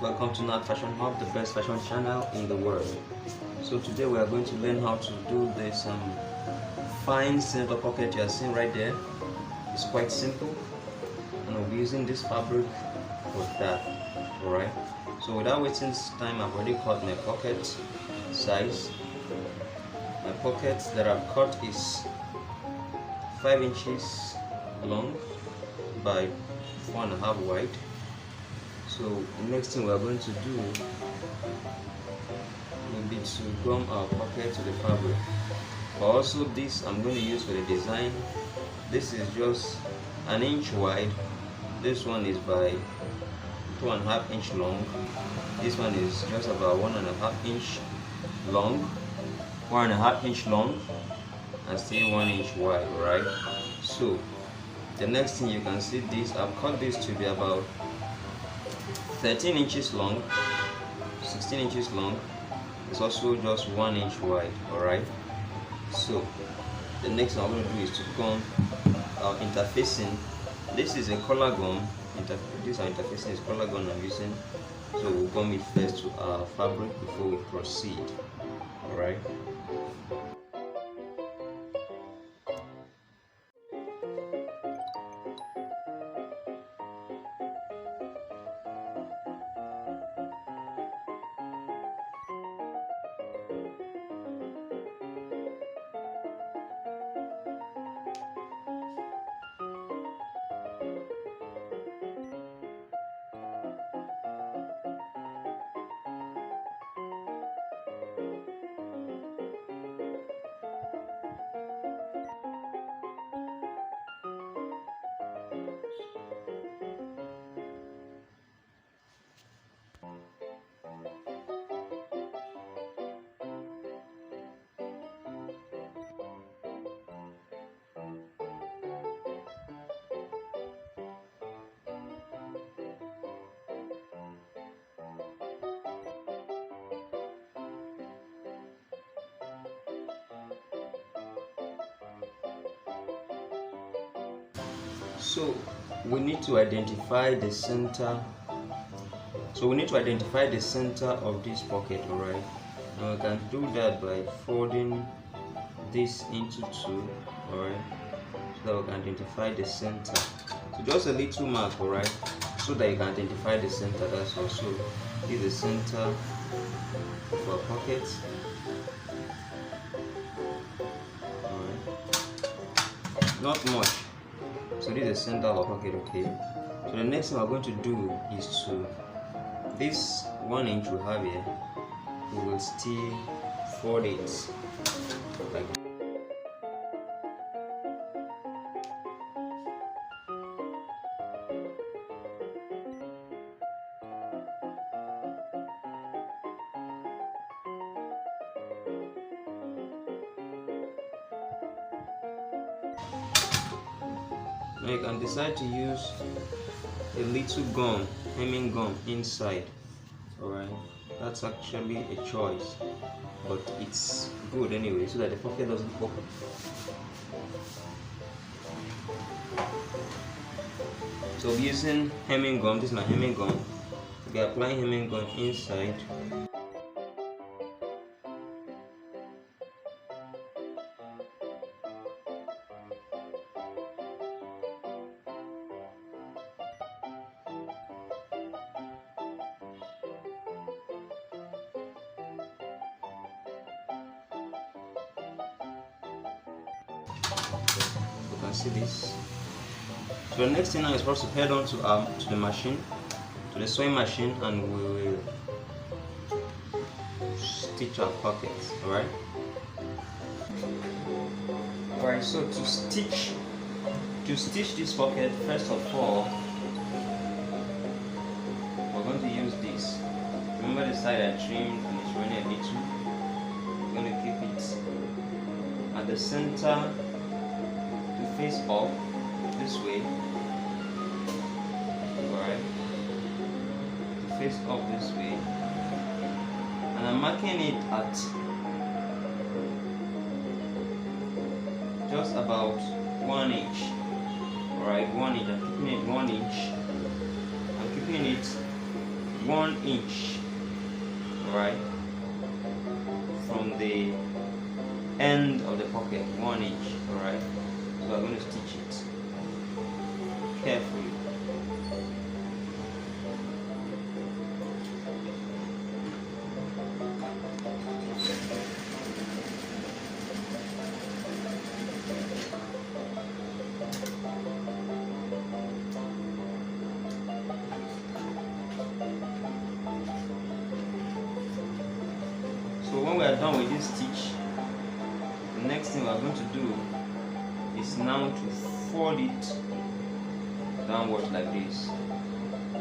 Welcome to Nat Fashion Hub, the best fashion channel in the world. So today we are going to learn how to do this fine center pocket you are seeing right there. It's quite simple, and we'll be using this fabric for that. Alright, so without wasting time, I've already cut my pocket size. My pocket that I've cut is 5 inches long by 4.5 wide. So the next thing we're going to do will be to gum our pocket to the fabric. But also this I'm going to use for the design. This is just 1 inch wide. This one is by 2.5 inch long. This one is just about 1.5 inch long, 1.5 inch long, and still 1 inch wide, right? So the next thing you can see, this I've cut this to be about 13 inches long, 16 inches long. It's also just 1 inch wide. Alright, so the next thing I'm going to do is to gum our interfacing. This is a color gum. This our interfacing is color gum I'm using. So we'll gum it first to our fabric before we proceed. Alright. So we need to identify the center. Of this pocket, alright? And we can do that by folding this into two, alright? So that we can identify the center. So just a little mark, alright? So that you can identify the center. That's also is the center of our pocket. Alright. Not much. So this is the center of our pocket, okay? So the next thing we're going to do is to, this 1 inch we have here, we will still fold it like that. Now you can decide to use a little gum, hemming gum inside. Alright, that's actually a choice, but it's good anyway so that the pocket doesn't pop. So I'm using hemming gum. This is my hemming gum. We are applying hemming gum inside. You can see this. So the next thing now is for us to head on to the machine, to the sewing machine, and we will stitch our pockets. Alright. Alright, so to stitch this pocket, first of all, we're going to use this. Remember the side I trimmed and it's running a little. We're going to keep it at the center to face up this way. Alright, to face up this way, and I'm marking it at just about 1 inch. Alright, 1 inch. I'm keeping it 1 inch. I'm keeping it 1 inch, right, from the end of the pocket, 1 inch, all right. So I'm going to stitch it carefully. So when we are done with this stitch, the next thing we are going to do is now to fold it downwards like this,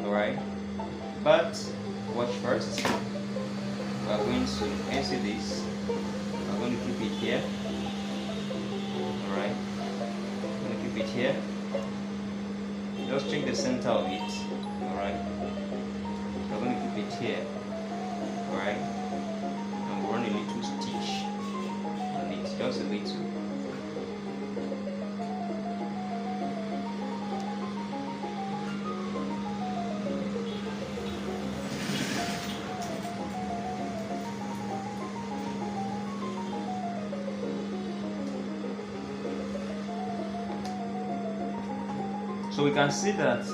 alright. But watch first, we are going to answer this. I'm going to keep it here, alright. I'm going to keep it here. Just check the center of it, alright. I'm going to keep it here, alright. Run a little stitch on it, just a little. So we can see that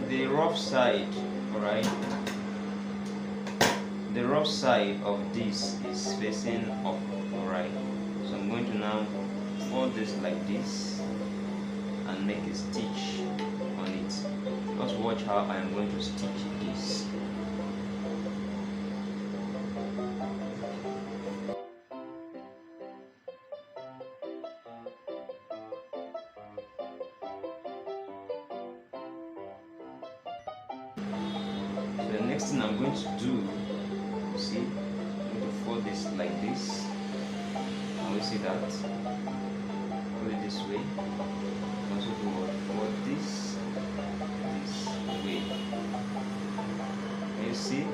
the rough side, alright, the rough side of this is facing up, alright. So I'm going to now fold this like this and make a stitch on it. Just watch how I am going to stitch this. So the next thing I'm going to do, see, I'm going to fold this like this, and we see that, fold it this way, also do fold this way. And you see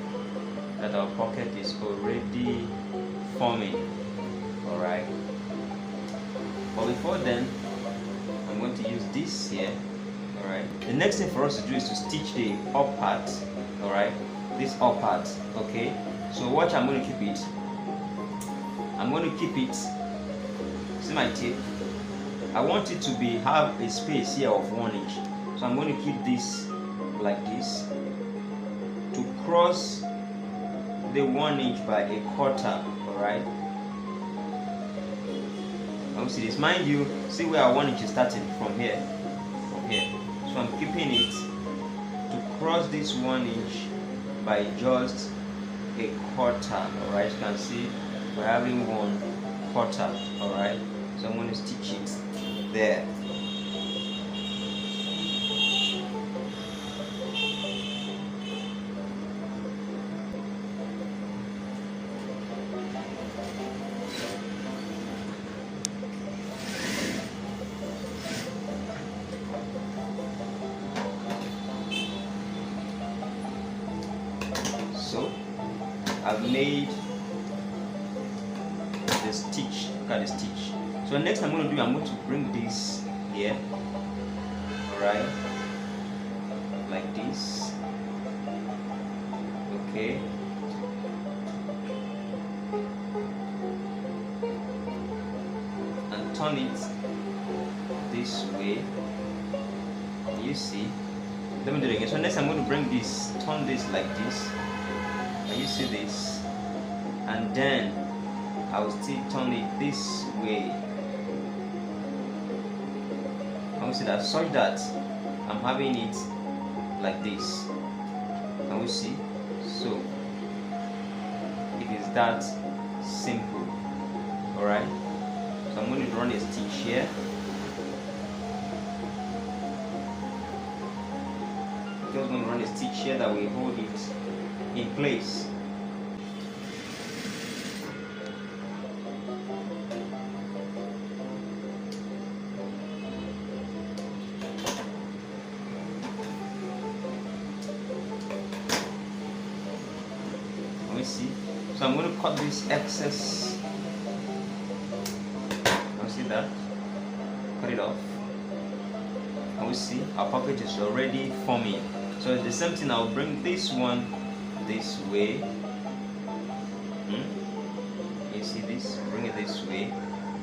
that our pocket is already forming, alright. But before then, I'm going to use this here, alright. The next thing for us to do is to stitch the up part, alright, this up part, okay. So watch, I'm going to keep it. I'm going to keep it. See my tape? I want it to have a space here of 1 inch. So I'm going to keep this like this to cross the 1 inch by a quarter. Alright? Now see this. Mind you, see where our 1 inch is starting from here. From here. So I'm keeping it to cross this 1 inch by just a quarter. Alright, you can see we're having 1/4. Alright, so I'm going to stitch it there. So I've made the stitch. Look at the stitch. So next I'm going to do, I'm going to bring this here, alright, like this, okay. And turn it this way. You see, let me do it again. So next I'm going to bring this, turn this like this. You see this, and then I will still turn it this way. I will see that, such that I'm having it like this. Can we see? So it is that simple. Alright, so I'm going to run a stitch here. I'm just going to run a stitch here that will hold it in place. Let me see. So I'm going to cut this excess. Can see that? Cut it off. And we see our pocket is already forming. So the same thing, I'll bring this one this way. You see this? Bring it this way.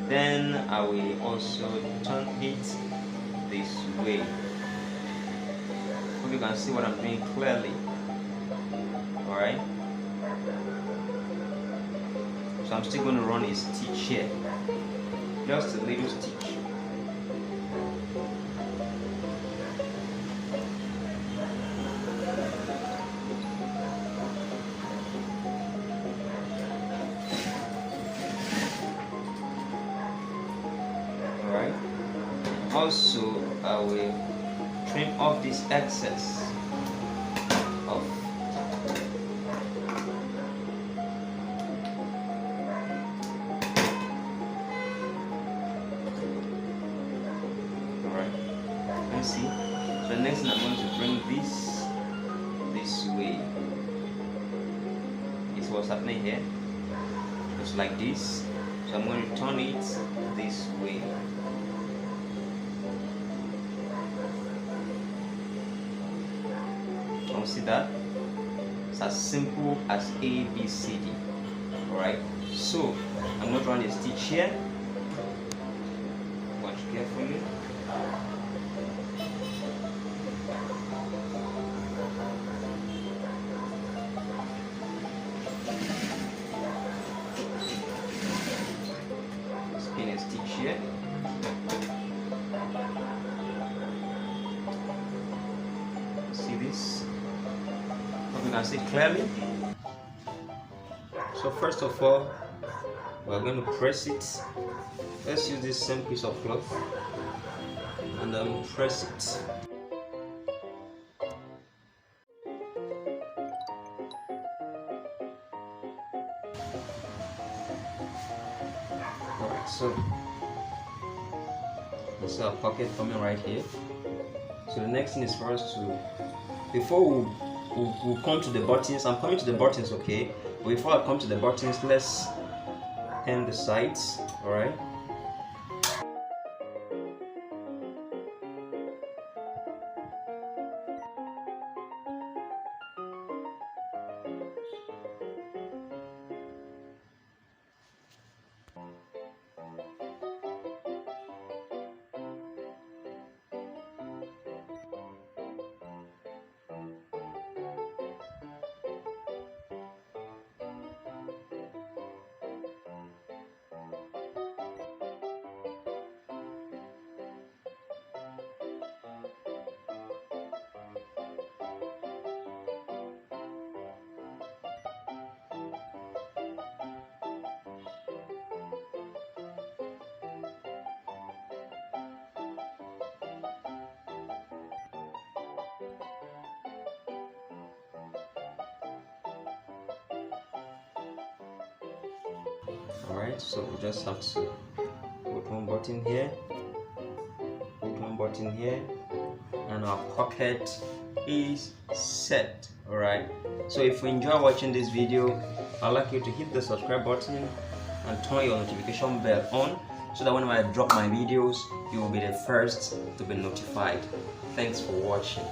Then I will also turn it this way. Hope you can see what I'm doing clearly. Alright. So I'm still going to run a stitch here. Just a little stitch. Alright. Also, I will trim off this excess of see. So the next thing, I'm going to bring this way. It's what's happening here. Just like this. So I'm going to turn it this way. Can you see that? It's as simple as A, B, C, D. Alright. So I'm going to run a stitch here. Watch carefully. Spin a stitch here. See this? Hope you can see clearly. So first of all, we're going to press it. Let's use this same piece of cloth and then press it. Alright, so this is our pocket coming right here. So the next thing is for us to, before we'll come to the buttons. I'm coming to the buttons, okay? But before I come to the buttons, let's hem the sides. Alright. Alright, so we just have to put one button here, put one button here, and our pocket is set. Alright, so if you enjoy watching this video, I'd like you to hit the subscribe button and turn your notification bell on so that whenever I drop my videos, you will be the first to be notified. Thanks for watching.